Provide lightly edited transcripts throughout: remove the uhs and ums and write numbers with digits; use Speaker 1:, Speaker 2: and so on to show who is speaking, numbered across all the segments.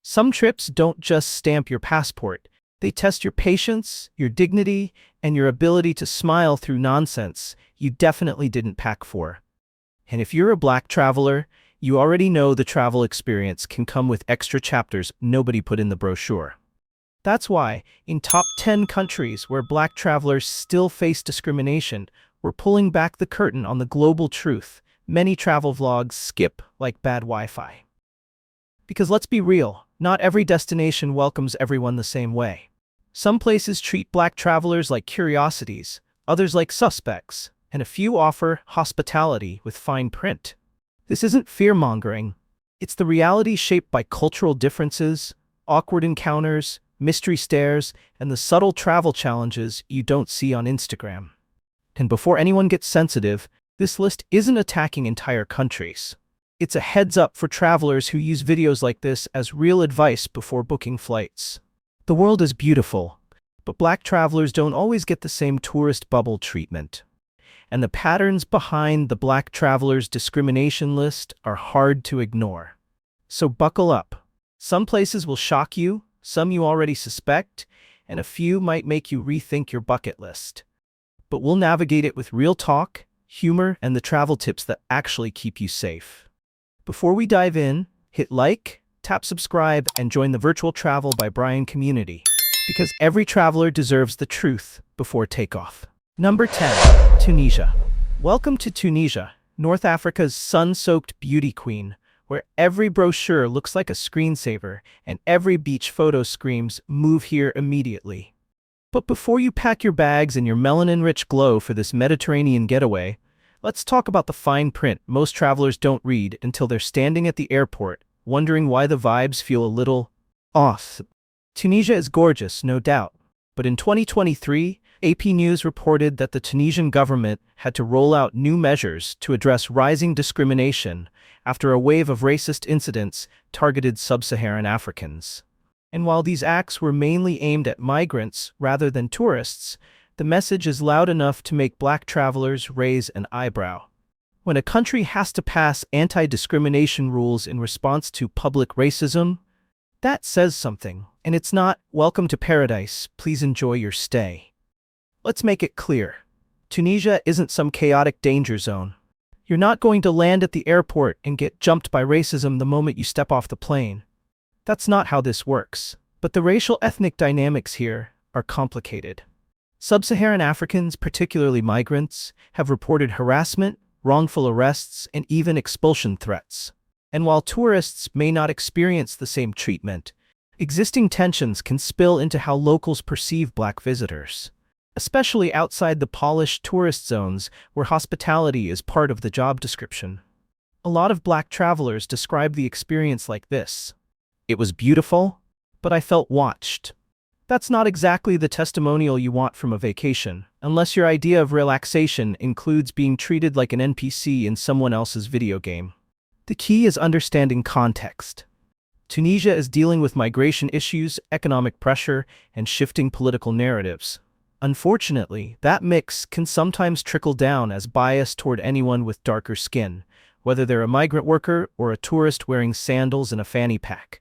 Speaker 1: Some trips don't just stamp your passport. They test your patience, your dignity, and your ability to smile through nonsense you definitely didn't pack for. And if you're a Black traveler, you already know the travel experience can come with extra chapters nobody put in the brochure. That's why, in top 10 countries where Black travelers still face discrimination, we're pulling back the curtain on the global truth many travel vlogs skip like bad Wi-Fi. Because let's be real, not every destination welcomes everyone the same way. Some places treat Black travelers like curiosities, others like suspects, and a few offer hospitality with fine print. This isn't fear-mongering. It's the reality shaped by cultural differences, awkward encounters, mystery stares, and the subtle travel challenges you don't see on Instagram. And before anyone gets sensitive, this list isn't attacking entire countries. It's a heads up for travelers who use videos like this as real advice before booking flights. The world is beautiful, but Black travelers don't always get the same tourist bubble treatment. And the patterns behind the Black Travelers Discrimination List are hard to ignore. So buckle up. Some places will shock you, some you already suspect, and a few might make you rethink your bucket list. But we'll navigate it with real talk, humor, and the travel tips that actually keep you safe. Before we dive in, hit like, tap subscribe, and join the Virtual Travel by Brian community, because every traveler deserves the truth before takeoff. Number 10. Tunisia. Welcome to Tunisia, North Africa's sun-soaked beauty queen, where every brochure looks like a screensaver and every beach photo screams, "Move here immediately." But before you pack your bags and your melanin-rich glow for this Mediterranean getaway, let's talk about the fine print most travelers don't read until they're standing at the airport, wondering why the vibes feel a little off. Tunisia is gorgeous, no doubt, but in 2023, AP News reported that the Tunisian government had to roll out new measures to address rising discrimination after a wave of racist incidents targeted sub-Saharan Africans. And while these acts were mainly aimed at migrants rather than tourists, the message is loud enough to make Black travelers raise an eyebrow. When a country has to pass anti-discrimination rules in response to public racism, that says something, and it's not, "Welcome to paradise, please enjoy your stay." Let's make it clear. Tunisia isn't some chaotic danger zone. You're not going to land at the airport and get jumped by racism the moment you step off the plane. That's not how this works. But the racial ethnic dynamics here are complicated. Sub-Saharan Africans, particularly migrants, have reported harassment, wrongful arrests, and even expulsion threats. And while tourists may not experience the same treatment, existing tensions can spill into how locals perceive Black visitors, especially outside the polished tourist zones where hospitality is part of the job description. A lot of Black travelers describe the experience like this: "It was beautiful, but I felt watched." That's not exactly the testimonial you want from a vacation, unless your idea of relaxation includes being treated like an NPC in someone else's video game. The key is understanding context. Tunisia is dealing with migration issues, economic pressure, and shifting political narratives. Unfortunately, that mix can sometimes trickle down as bias toward anyone with darker skin, whether they're a migrant worker or a tourist wearing sandals and a fanny pack.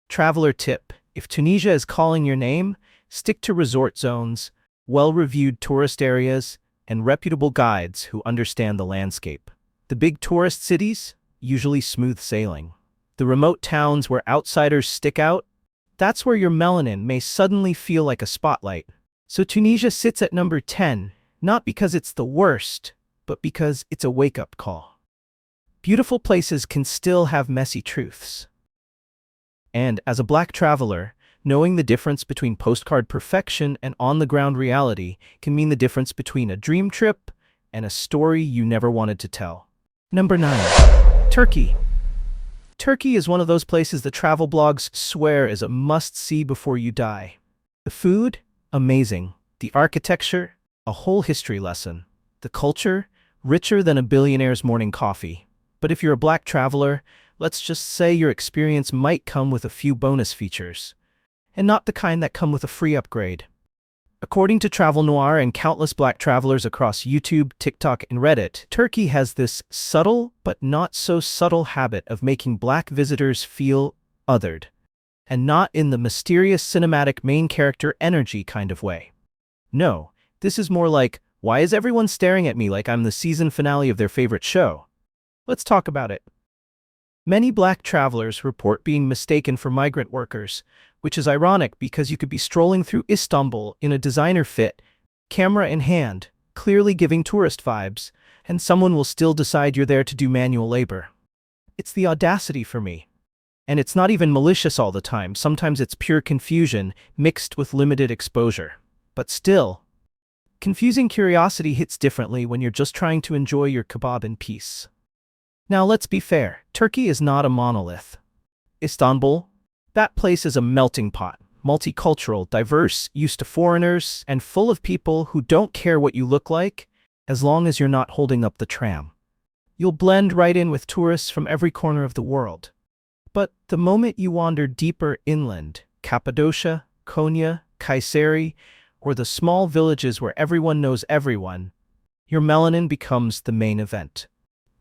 Speaker 1: Traveler tip: if Tunisia is calling your name, stick to resort zones, well-reviewed tourist areas, and reputable guides who understand the landscape. The big tourist cities? Usually smooth sailing. The remote towns where outsiders stick out? That's where your melanin may suddenly feel like a spotlight. So Tunisia sits at number 10, not because it's the worst, but because it's a wake-up call. Beautiful places can still have messy truths. And as a Black traveler, knowing the difference between postcard perfection and on-the-ground reality can mean the difference between a dream trip and a story you never wanted to tell. Number 9. Turkey. Turkey is one of those places the travel blogs swear is a must-see before you die. The food? Amazing. The architecture? A whole history lesson. The culture? Richer than a billionaire's morning coffee. But if you're a Black traveler, let's just say your experience might come with a few bonus features, and not the kind that come with a free upgrade. According to Travel Noir and countless Black travelers across YouTube, TikTok, and Reddit, Turkey has this subtle but not so subtle habit of making Black visitors feel othered. And not in the mysterious cinematic main character energy kind of way. No, this is more like, why is everyone staring at me like I'm the season finale of their favorite show? Let's talk about it. Many black travelers report being mistaken for migrant workers, which is ironic because you could be strolling through Istanbul in a designer fit, camera in hand, clearly giving tourist vibes, and someone will still decide you're there to do manual labor. It's the audacity for me. And it's not even malicious all the time. Sometimes it's pure confusion mixed with limited exposure. But still, confusing curiosity hits differently when you're just trying to enjoy your kebab in peace. Now let's be fair, Turkey is not a monolith. Istanbul? That place is a melting pot, multicultural, diverse, used to foreigners, and full of people who don't care what you look like, as long as you're not holding up the tram. You'll blend right in with tourists from every corner of the world. But the moment you wander deeper inland, Cappadocia, Konya, Kayseri, or the small villages where everyone knows everyone, your melanin becomes the main event.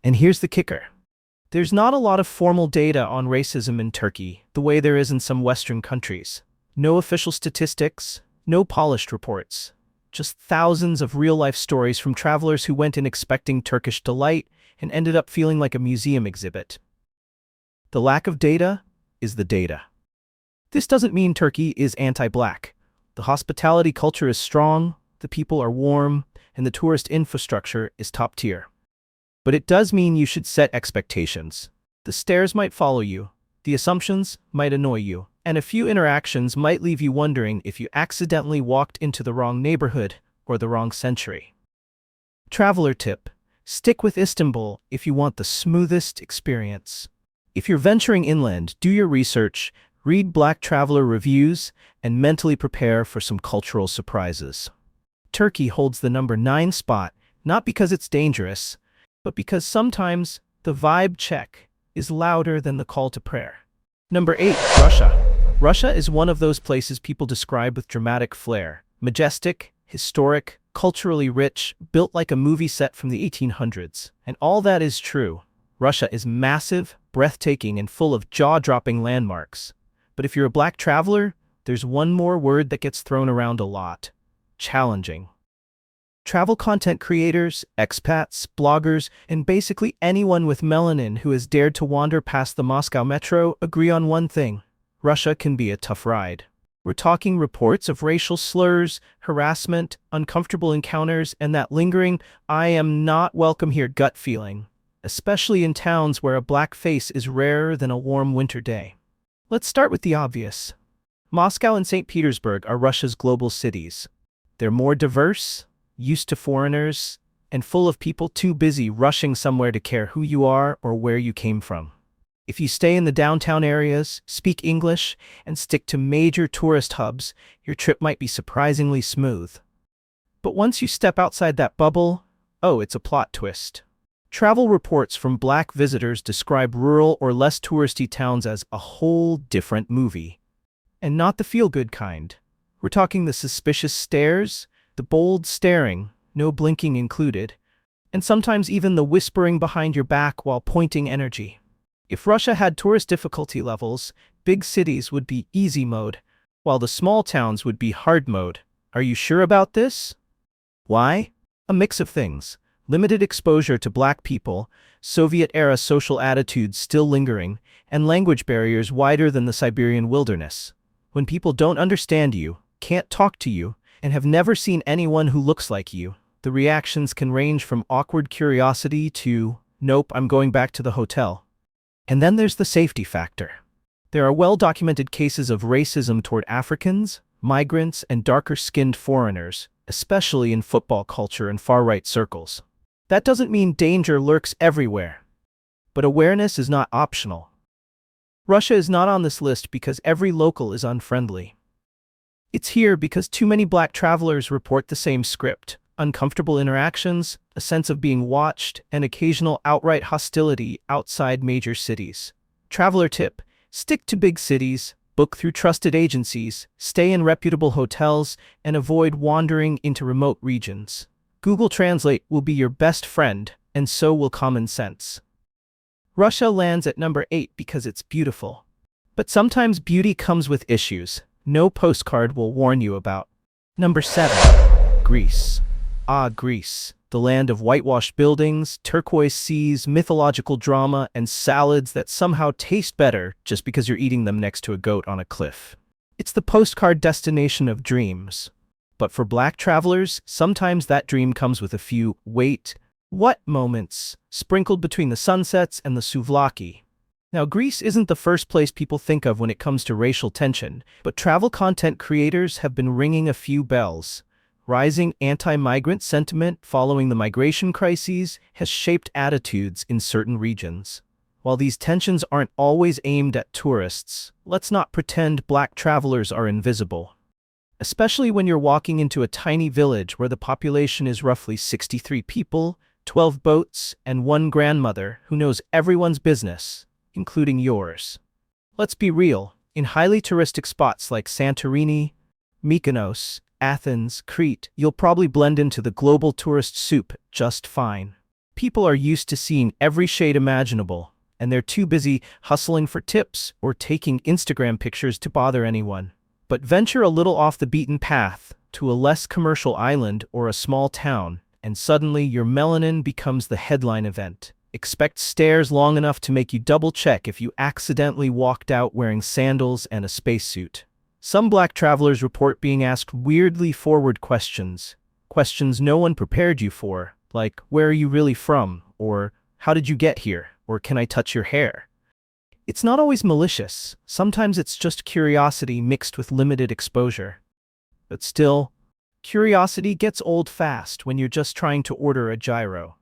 Speaker 1: And here's the kicker. There's not a lot of formal data on racism in Turkey, the way there is in some Western countries. No official statistics, no polished reports. Just thousands of real-life stories from travelers who went in expecting Turkish delight and ended up feeling like a museum exhibit. The lack of data is the data. This doesn't mean Turkey is anti-black. The hospitality culture is strong, the people are warm, and the tourist infrastructure is top tier. But it does mean you should set expectations. The stares might follow you, the assumptions might annoy you, and a few interactions might leave you wondering if you accidentally walked into the wrong neighborhood or the wrong century. Traveler tip: stick with Istanbul if you want the smoothest experience. If you're venturing inland, do your research, read Black Traveler reviews, and mentally prepare for some cultural surprises. Turkey holds the number 9 spot, not because it's dangerous, but because sometimes the vibe check is louder than the call to prayer. Number 8, Russia. Russia is one of those places people describe with dramatic flair. Majestic, historic, culturally rich, built like a movie set from the 1800s. And all that is true. Russia is massive, breathtaking, and full of jaw-dropping landmarks. But if you're a black traveler, there's one more word that gets thrown around a lot: challenging. Travel content creators, expats, bloggers, and basically anyone with melanin who has dared to wander past the Moscow metro agree on one thing: Russia can be a tough ride. We're talking reports of racial slurs, harassment, uncomfortable encounters, and that lingering, I am not welcome here gut feeling, especially in towns where a black face is rarer than a warm winter day. Let's start with the obvious. Moscow and St. Petersburg are Russia's global cities. They're more diverse, used to foreigners, and full of people too busy rushing somewhere to care who you are or where you came from. If you stay in the downtown areas, speak English, and stick to major tourist hubs, your trip might be surprisingly smooth. But once you step outside that bubble, oh, it's a plot twist. Travel reports from black visitors describe rural or less touristy towns as a whole different movie. And not the feel-good kind. We're talking the suspicious stares, the bold staring, no blinking included, and sometimes even the whispering behind your back while pointing energy. If Russia had tourist difficulty levels, big cities would be easy mode, while the small towns would be hard mode. Are you sure about this? Why? A mix of things. Limited exposure to black people, Soviet-era social attitudes still lingering, and language barriers wider than the Siberian wilderness. When people don't understand you, can't talk to you, and have never seen anyone who looks like you, the reactions can range from awkward curiosity to, nope, I'm going back to the hotel. And then there's the safety factor. There are well-documented cases of racism toward Africans, migrants, and darker-skinned foreigners, especially in football culture and far-right circles. That doesn't mean danger lurks everywhere. But awareness is not optional. Russia is not on this list because every local is unfriendly. It's here because too many black travelers report the same script: uncomfortable interactions, a sense of being watched, and occasional outright hostility outside major cities. Traveler tip: stick to big cities, book through trusted agencies, stay in reputable hotels, and avoid wandering into remote regions. Google Translate will be your best friend, and so will common sense. Russia lands at number 8 because it's beautiful. But sometimes beauty comes with issues no postcard will warn you about. Number 7. Greece. Ah, Greece. The land of whitewashed buildings, turquoise seas, mythological drama, and salads that somehow taste better just because you're eating them next to a goat on a cliff. It's the postcard destination of dreams. But for Black travelers, sometimes that dream comes with a few wait, what moments, sprinkled between the sunsets and the souvlaki. Now, Greece isn't the first place people think of when it comes to racial tension, but travel content creators have been ringing a few bells. Rising anti-migrant sentiment following the migration crises has shaped attitudes in certain regions. While these tensions aren't always aimed at tourists, let's not pretend Black travelers are invisible. Especially when you're walking into a tiny village where the population is roughly 63 people, 12 boats, and one grandmother who knows everyone's business, including yours. Let's be real, in highly touristic spots like Santorini, Mykonos, Athens, Crete, you'll probably blend into the global tourist soup just fine. People are used to seeing every shade imaginable, and they're too busy hustling for tips or taking Instagram pictures to bother anyone. But venture a little off the beaten path to a less commercial island or a small town, and suddenly your melanin becomes the headline event. Expect stares long enough to make you double-check if you accidentally walked out wearing sandals and a spacesuit. Some Black travelers report being asked weirdly forward questions no one prepared you for, like, where are you really from? Or, how did you get here? Or, can I touch your hair? It's not always malicious. Sometimes it's just curiosity mixed with limited exposure. But still, curiosity gets old fast when you're just trying to order a gyro.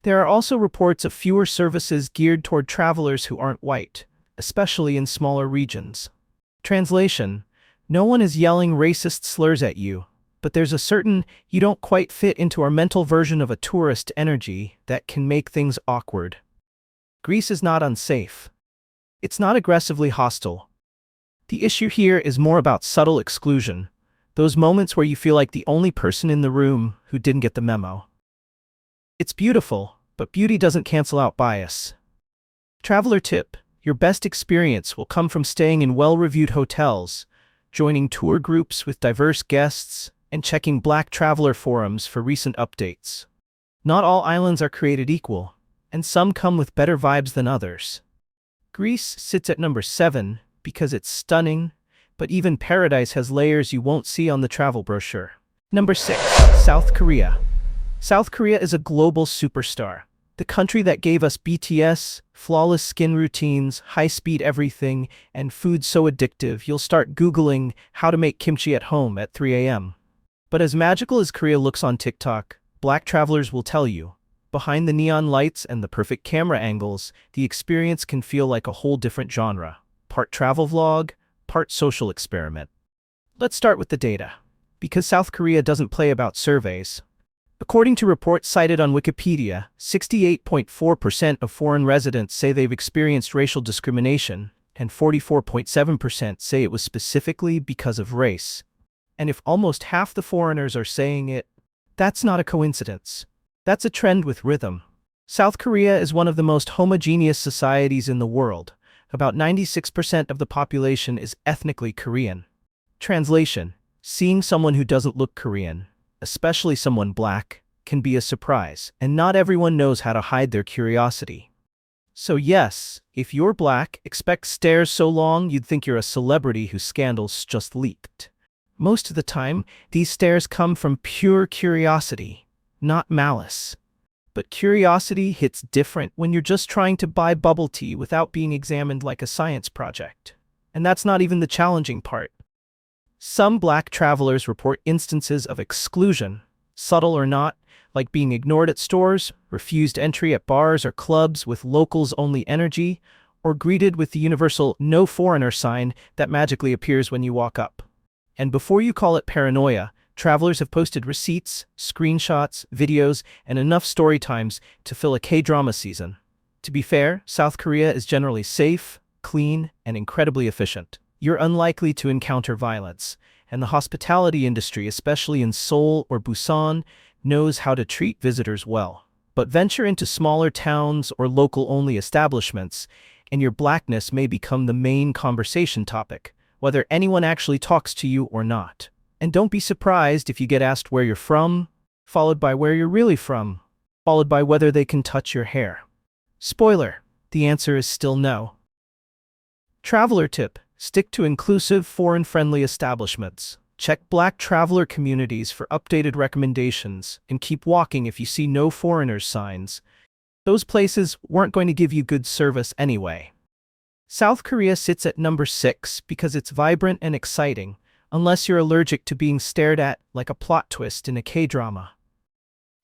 Speaker 1: There are also reports of fewer services geared toward travelers who aren't white, especially in smaller regions. Translation: no one is yelling racist slurs at you, but there's a certain you don't quite fit into our mental version of a tourist energy that can make things awkward. Greece is not unsafe. It's not aggressively hostile. The issue here is more about subtle exclusion, those moments where you feel like the only person in the room who didn't get the memo. It's beautiful, but beauty doesn't cancel out bias. Traveler tip: your best experience will come from staying in well-reviewed hotels, joining tour groups with diverse guests, and checking Black traveler forums for recent updates. Not all islands are created equal, and some come with better vibes than others. Greece sits at number 7 because it's stunning, but even paradise has layers you won't see on the travel brochure. Number 6. South Korea. South Korea is a global superstar. The country that gave us BTS, flawless skin routines, high-speed everything, and food so addictive you'll start Googling how to make kimchi at home at 3 a.m. But as magical as Korea looks on TikTok, Black travelers will tell you, behind the neon lights and the perfect camera angles, the experience can feel like a whole different genre. Part travel vlog, part social experiment. Let's start with the data, because South Korea doesn't play about surveys. According to reports cited on Wikipedia, 68.4% of foreign residents say they've experienced racial discrimination, and 44.7% say it was specifically because of race. And if almost half the foreigners are saying it, that's not a coincidence. That's a trend with rhythm. South Korea is one of the most homogeneous societies in the world. About 96% of the population is ethnically Korean. Translation: seeing someone who doesn't look Korean, especially someone Black, can be a surprise, and not everyone knows how to hide their curiosity. So yes, if you're Black, expect stares so long you'd think you're a celebrity whose scandals just leaked. Most of the time, these stares come from pure curiosity, not malice. But curiosity hits different when you're just trying to buy bubble tea without being examined like a science project. And that's not even the challenging part. Some Black travelers report instances of exclusion, subtle or not, like being ignored at stores, refused entry at bars or clubs with locals-only energy, or greeted with the universal "no foreigner" sign that magically appears when you walk up. And before you call it paranoia, travelers have posted receipts, screenshots, videos, and enough story times to fill a K-drama season. To be fair, South Korea is generally safe, clean, and incredibly efficient. You're unlikely to encounter violence, and the hospitality industry, especially in Seoul or Busan, knows how to treat visitors well. But venture into smaller towns or local-only establishments, and your blackness may become the main conversation topic, whether anyone actually talks to you or not. And don't be surprised if you get asked where you're from, followed by where you're really from, followed by whether they can touch your hair. Spoiler, the answer is still no. Traveler tip: stick to inclusive, foreign-friendly establishments. Check Black traveler communities for updated recommendations, and keep walking if you see no foreigners signs. Those places weren't going to give you good service anyway. South Korea sits at number 6 because it's vibrant and exciting, unless you're allergic to being stared at like a plot twist in a K-drama.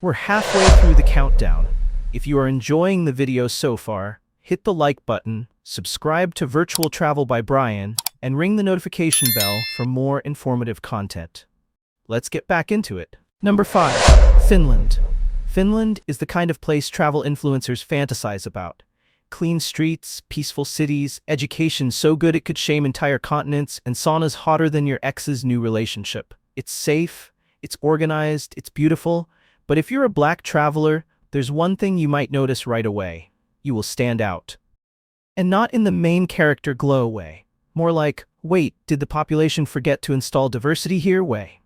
Speaker 1: We're halfway through the countdown. If you are enjoying the video so far, hit the like button, subscribe to Virtual Travel by Brian, and ring the notification bell for more informative content. Let's get back into it. Number 5. Finland. Finland is the kind of place travel influencers fantasize about. Clean streets, peaceful cities, education so good it could shame entire continents, and saunas hotter than your ex's new relationship. It's safe, it's organized, it's beautiful, but if you're a Black traveler, there's one thing you might notice right away. You will stand out. And not in the main character glow way. More like, wait, did the population forget to install diversity here way?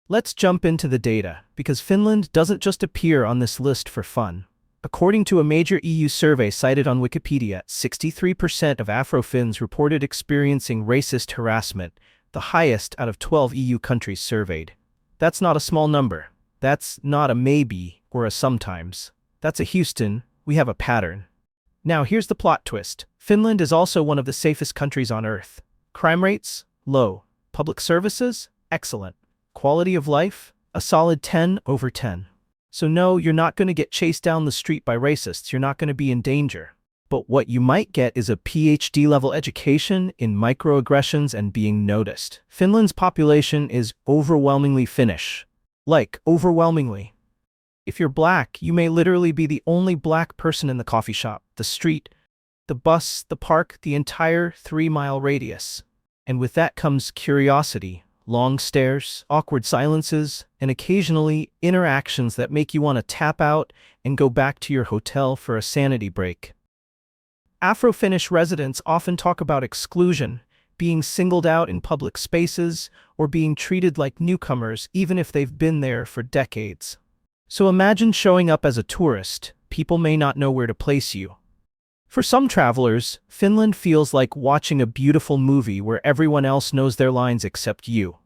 Speaker 1: Let's jump into the data, because Finland doesn't just appear on this list for fun. According to a major EU survey cited on Wikipedia, 63% of Afro-Finns reported experiencing racist harassment, the highest out of 12 EU countries surveyed. That's not a small number. That's not a maybe or a sometimes. That's a Houston, we have a pattern. Now here's the plot twist. Finland is also one of the safest countries on Earth. Crime rates? Low. Public services? Excellent. Quality of life? A solid 10 over 10. So no, you're not going to get chased down the street by racists, you're not going to be in danger. But what you might get is a PhD-level education in microaggressions and being noticed. Finland's population is overwhelmingly Finnish. Like, overwhelmingly. If you're Black, you may literally be the only Black person in the coffee shop, the street, the bus, the park, the entire 3-mile radius. And with that comes curiosity, long stares, awkward silences, and occasionally interactions that make you want to tap out and go back to your hotel for a sanity break. Afro-Finnish residents often talk about exclusion, being singled out in public spaces, or being treated like newcomers even if they've been there for decades. So imagine showing up as a tourist. People may not know where to place you. For some travelers, Finland feels like watching a beautiful movie where everyone else knows their lines except you.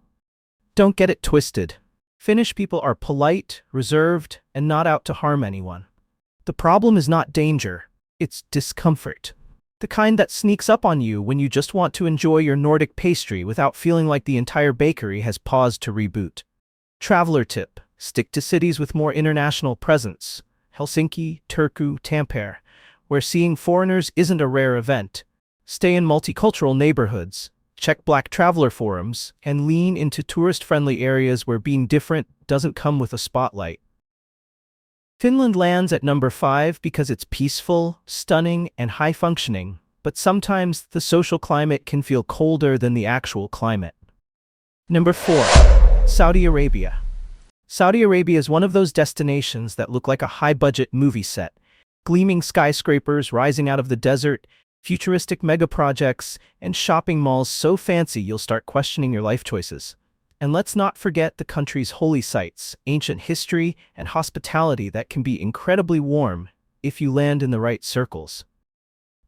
Speaker 1: Don't get it twisted. Finnish people are polite, reserved, and not out to harm anyone. The problem is not danger, it's discomfort. The kind that sneaks up on you when you just want to enjoy your Nordic pastry without feeling like the entire bakery has paused to reboot. Traveler tip: stick to cities with more international presence. Helsinki, Turku, Tampere, where seeing foreigners isn't a rare event. Stay in multicultural neighborhoods, check Black traveler forums, and lean into tourist-friendly areas where being different doesn't come with a spotlight. Finland lands at number 5 because it's peaceful, stunning, and high-functioning, but sometimes the social climate can feel colder than the actual climate. Number 4. Saudi Arabia. Saudi Arabia is one of those destinations that look like a high-budget movie set. Gleaming skyscrapers rising out of the desert, futuristic mega-projects, and shopping malls so fancy you'll start questioning your life choices. And let's not forget the country's holy sites, ancient history, and hospitality that can be incredibly warm if you land in the right circles.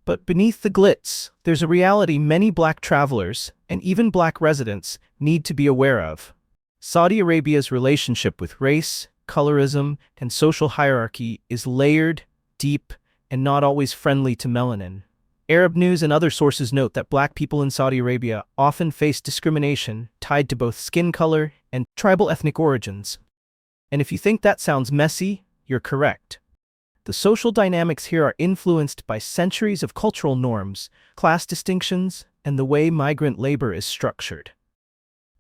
Speaker 1: But beneath the glitz, there's a reality many Black travelers, and even Black residents, need to be aware of. Saudi Arabia's relationship with race, colorism, and social hierarchy is layered, deep, and not always friendly to melanin. Arab news and other sources note that Black people in Saudi Arabia often face discrimination tied to both skin color and tribal ethnic origins. And if you think that sounds messy, you're correct. The social dynamics here are influenced by centuries of cultural norms, class distinctions, and the way migrant labor is structured.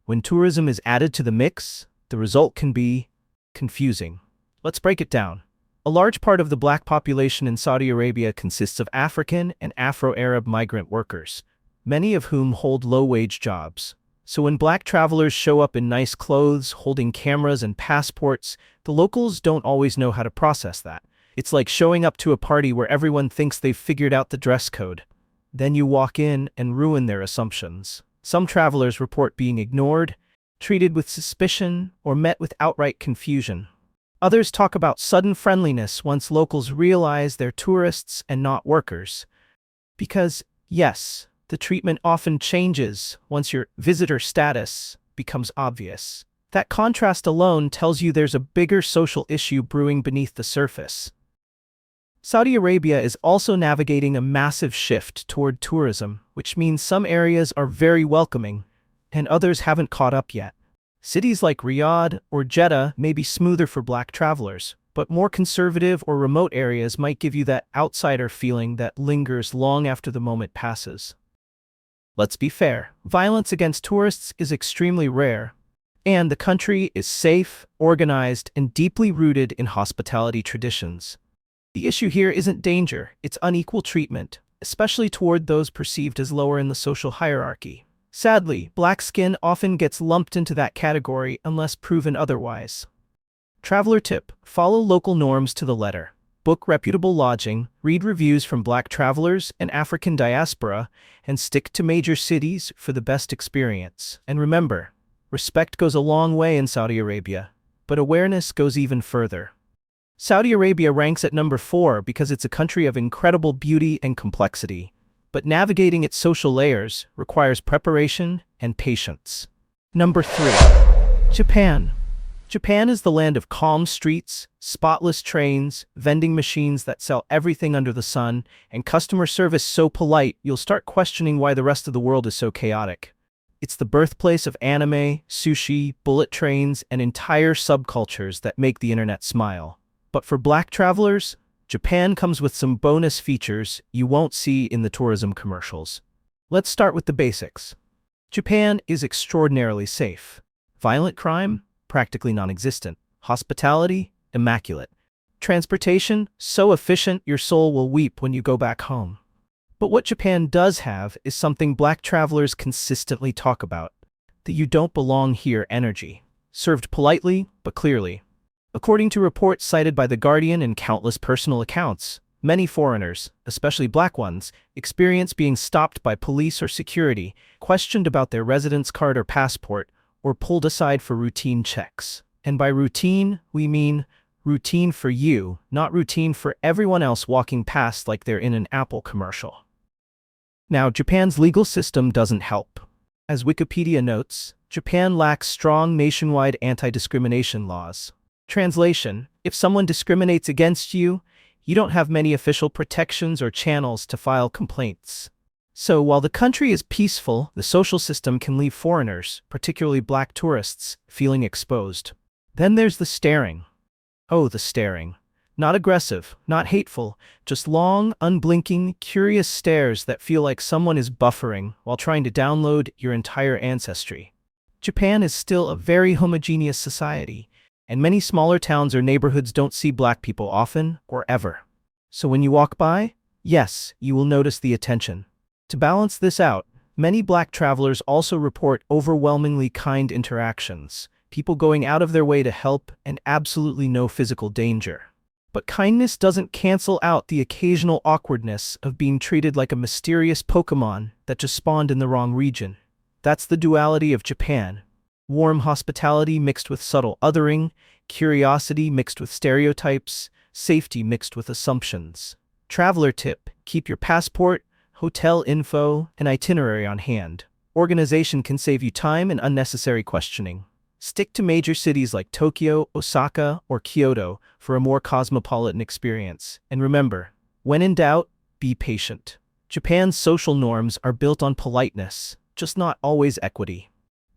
Speaker 1: When tourism is added to the mix, the result can be confusing. Let's break it down. A large part of the Black population in Saudi Arabia consists of African and Afro-Arab migrant workers, many of whom hold low-wage jobs. So when Black travelers show up in nice clothes, holding cameras and passports, the locals don't always know how to process that. It's like showing up to a party where everyone thinks they've figured out the dress code. Then you walk in and ruin their assumptions. Some travelers report being ignored, treated with suspicion, or met with outright confusion. Others talk about sudden friendliness once locals realize they're tourists and not workers. Because, yes, the treatment often changes once your visitor status becomes obvious. That contrast alone tells you there's a bigger social issue brewing beneath the surface. Saudi Arabia is also navigating a massive shift toward tourism, which means some areas are very welcoming, and others haven't caught up yet. Cities like Riyadh or Jeddah may be smoother for Black travelers, but more conservative or remote areas might give you that outsider feeling that lingers long after the moment passes. Let's be fair, violence against tourists is extremely rare, and the country is safe, organized, and deeply rooted in hospitality traditions. The issue here isn't danger, it's unequal treatment, especially toward those perceived as lower in the social hierarchy. Sadly, black skin often gets lumped into that category unless proven otherwise. Traveler tip: follow local norms to the letter. Book reputable lodging, read reviews from Black travelers and African diaspora, and stick to major cities for the best experience. And remember, respect goes a long way in Saudi Arabia, but awareness goes even further. Saudi Arabia ranks at number 4 because it's a country of incredible beauty and complexity, but navigating its social layers requires preparation and patience. Number 3. Japan. Japan is the land of calm streets, spotless trains, vending machines that sell everything under the sun, and customer service so polite you'll start questioning why the rest of the world is so chaotic. It's the birthplace of anime, sushi, bullet trains, and entire subcultures that make the internet smile. But for Black travelers, Japan comes with some bonus features you won't see in the tourism commercials. Let's start with the basics. Japan is extraordinarily safe. Violent crime? Practically non-existent. Hospitality? Immaculate. Transportation? So efficient your soul will weep when you go back home. But what Japan does have is something Black travelers consistently talk about: the "you don't belong here" energy. Served politely, but clearly. According to reports cited by The Guardian and countless personal accounts, many foreigners, especially Black ones, experience being stopped by police or security, questioned about their residence card or passport, or pulled aside for routine checks. And by routine, we mean routine for you, not routine for everyone else walking past like they're in an Apple commercial. Now, Japan's legal system doesn't help. As Wikipedia notes, Japan lacks strong nationwide anti-discrimination laws. Translation: if someone discriminates against you, you don't have many official protections or channels to file complaints. So while the country is peaceful, the social system can leave foreigners, particularly Black tourists, feeling exposed. Then there's the staring. Oh, the staring. Not aggressive, not hateful, just long, unblinking, curious stares that feel like someone is buffering while trying to download your entire ancestry. Japan is still a very homogeneous society, and many smaller towns or neighborhoods don't see Black people often or ever. So when you walk by, yes, you will notice the attention. To balance this out, many Black travelers also report overwhelmingly kind interactions, people going out of their way to help, and absolutely no physical danger. But kindness doesn't cancel out the occasional awkwardness of being treated like a mysterious Pokemon that just spawned in the wrong region. That's the duality of Japan. Warm hospitality mixed with subtle othering, curiosity mixed with stereotypes, safety mixed with assumptions. Traveler tip: keep your passport, hotel info, and itinerary on hand. Organization can save you time and unnecessary questioning. Stick to major cities like Tokyo, Osaka, or Kyoto for a more cosmopolitan experience. And remember, when in doubt, be patient. Japan's social norms are built on politeness, just not always equity.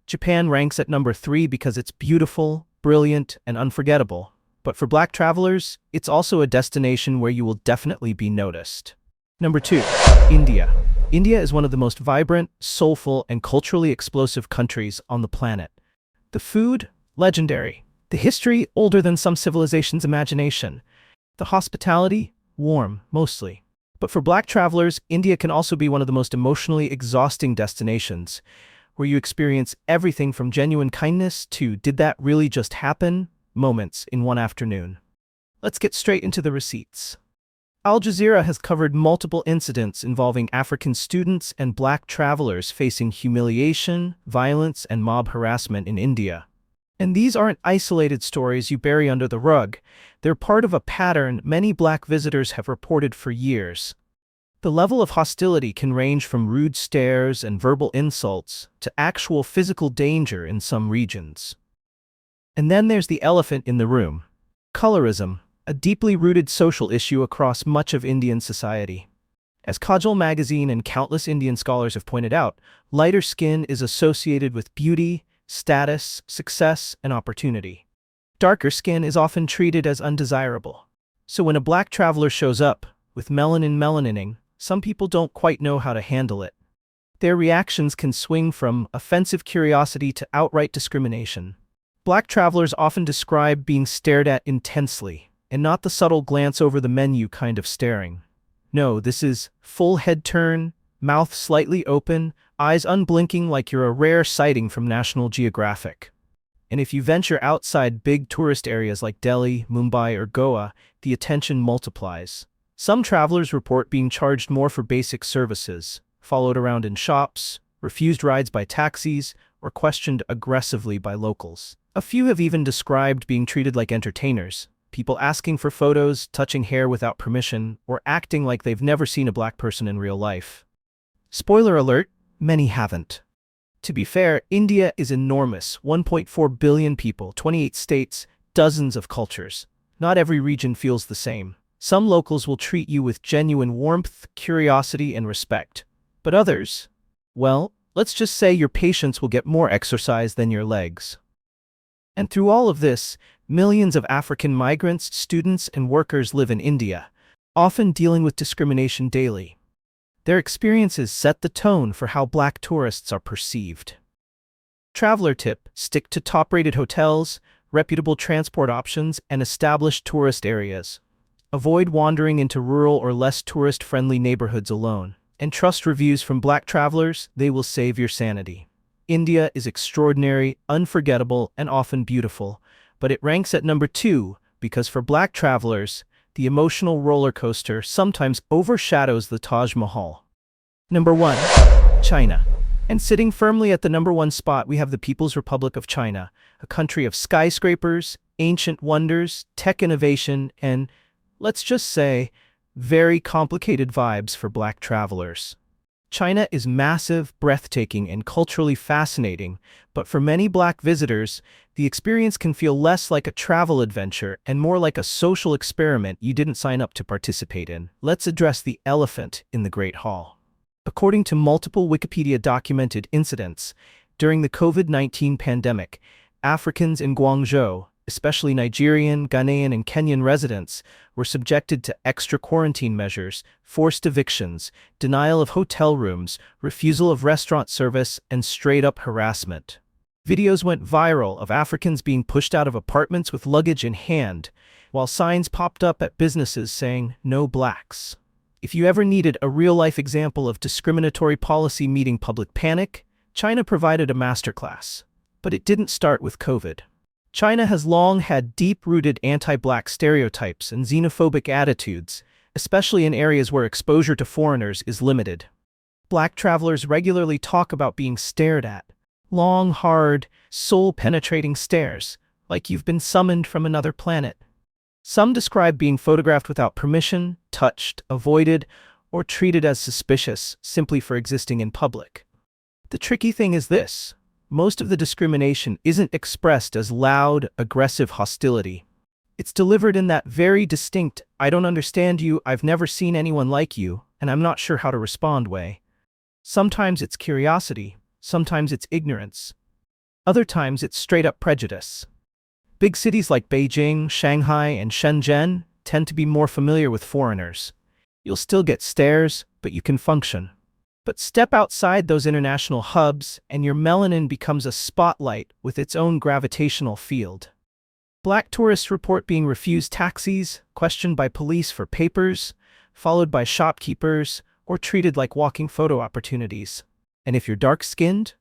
Speaker 1: Japan ranks at number 3 because it's beautiful, brilliant, and unforgettable. But for Black travelers, it's also a destination where you will definitely be noticed. Number 2. India. India is one of the most vibrant, soulful, and culturally explosive countries on the planet. The food? Legendary. The history? Older than some civilization's imagination. The hospitality? Warm, mostly. But for Black travelers, India can also be one of the most emotionally exhausting destinations, where you experience everything from genuine kindness to "did that really just happen?" moments in one afternoon. Let's get straight into the receipts. Al Jazeera has covered multiple incidents involving African students and black travelers facing humiliation, violence, and mob harassment in India. And these aren't isolated stories you bury under the rug. They're part of a pattern many black visitors have reported for years. The level of hostility can range from rude stares and verbal insults to actual physical danger in some regions. And then there's the elephant in the room: colorism, a deeply rooted social issue across much of Indian society. As Kajal magazine and countless Indian scholars have pointed out, lighter skin is associated with beauty, status, success, and opportunity. Darker skin is often treated as undesirable. So when a black traveler shows up with melanining, some people don't quite know how to handle it. Their reactions can swing from offensive curiosity to outright discrimination. Black travelers often describe being stared at intensely, and not the subtle glance over the menu kind of staring. No, this is full head turn, mouth slightly open, eyes unblinking like you're a rare sighting from National Geographic. And if you venture outside big tourist areas like Delhi, Mumbai, or Goa, the attention multiplies. Some travelers report being charged more for basic services, followed around in shops, refused rides by taxis, or questioned aggressively by locals. A few have even described being treated like entertainers, people asking for photos, touching hair without permission, or acting like they've never seen a black person in real life. Spoiler alert, many haven't. To be fair, India is enormous: 1.4 billion people, 28 states, dozens of cultures. Not every region feels the same. Some locals will treat you with genuine warmth, curiosity, and respect. But others, well, let's just say your patience will get more exercise than your legs. And through all of this, millions of African migrants, students, and workers live in India, often dealing with discrimination daily. Their experiences set the tone for how black tourists are perceived. Traveler tip: stick to top-rated hotels, reputable transport options, and established tourist areas. Avoid wandering into rural or less tourist-friendly neighborhoods alone. And trust reviews from black travelers; they will save your sanity. India is extraordinary, unforgettable, and often beautiful, but it ranks at number 2 because for black travelers, the emotional roller coaster sometimes overshadows the Taj Mahal. Number 1. China. And sitting firmly at the number 1 spot, we have the People's Republic of China, a country of skyscrapers, ancient wonders, tech innovation, and, let's just say, very complicated vibes for black travelers. China is massive, breathtaking, and culturally fascinating, but for many black visitors, the experience can feel less like a travel adventure and more like a social experiment you didn't sign up to participate in. Let's address the elephant in the Great Hall. According to multiple Wikipedia-documented incidents, during the COVID-19 pandemic, Africans in Guangzhou, especially Nigerian, Ghanaian, and Kenyan residents, were subjected to extra quarantine measures, forced evictions, denial of hotel rooms, refusal of restaurant service, and straight-up harassment. Videos went viral of Africans being pushed out of apartments with luggage in hand, while signs popped up at businesses saying, "No blacks." If you ever needed a real-life example of discriminatory policy meeting public panic, China provided a masterclass. But it didn't start with COVID. China has long had deep-rooted anti-black stereotypes and xenophobic attitudes, especially in areas where exposure to foreigners is limited. Black travelers regularly talk about being stared at. Long, hard, soul-penetrating stares, like you've been summoned from another planet. Some describe being photographed without permission, touched, avoided, or treated as suspicious simply for existing in public. The tricky thing is this: most of the discrimination isn't expressed as loud, aggressive hostility. It's delivered in that very distinct, "I don't understand you, I've never seen anyone like you, and I'm not sure how to respond" way. Sometimes it's curiosity, sometimes it's ignorance. Other times it's straight-up prejudice. Big cities like Beijing, Shanghai, and Shenzhen tend to be more familiar with foreigners. You'll still get stares, but you can function. But step outside those international hubs, and your melanin becomes a spotlight with its own gravitational field. Black tourists report being refused taxis, questioned by police for papers, followed by shopkeepers, or treated like walking photo opportunities. And if you're dark-skinned,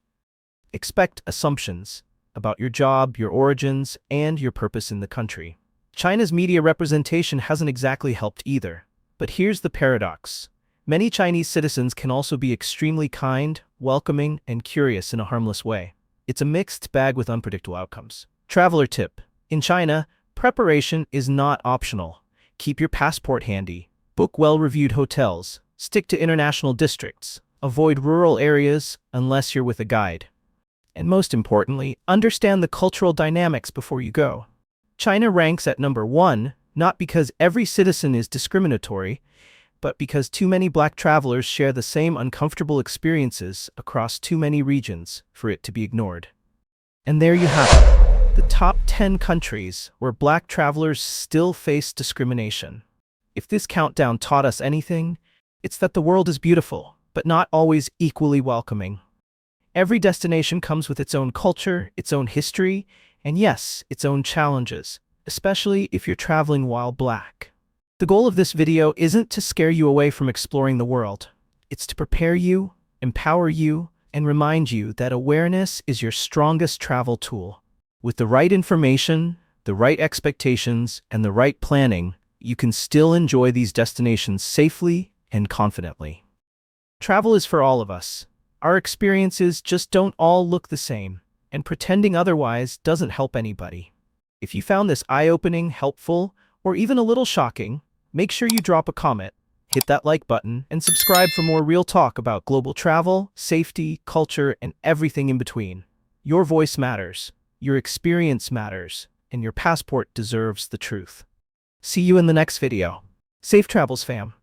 Speaker 1: expect assumptions about your job, your origins, and your purpose in the country. China's media representation hasn't exactly helped either. But here's the paradox. Many Chinese citizens can also be extremely kind, welcoming, and curious in a harmless way. It's a mixed bag with unpredictable outcomes. Traveler tip. In China, preparation is not optional. Keep your passport handy. Book well-reviewed hotels. Stick to international districts. Avoid rural areas unless you're with a guide. And most importantly, understand the cultural dynamics before you go. China ranks at number 1, not because every citizen is discriminatory, but because too many Black travelers share the same uncomfortable experiences across too many regions for it to be ignored. And there you have it, the top 10 countries where Black travelers still face discrimination. If this countdown taught us anything, it's that the world is beautiful, but not always equally welcoming. Every destination comes with its own culture, its own history, and yes, its own challenges, especially if you're traveling while Black. The goal of this video isn't to scare you away from exploring the world. It's to prepare you, empower you, and remind you that awareness is your strongest travel tool. With the right information, the right expectations, and the right planning, you can still enjoy these destinations safely and confidently. Travel is for all of us. Our experiences just don't all look the same, and pretending otherwise doesn't help anybody. If you found this eye-opening, helpful, or even a little shocking, make sure you drop a comment, hit that like button, and subscribe for more real talk about global travel, safety, culture, and everything in between. Your voice matters, your experience matters, and your passport deserves the truth. See you in the next video. Safe travels, fam.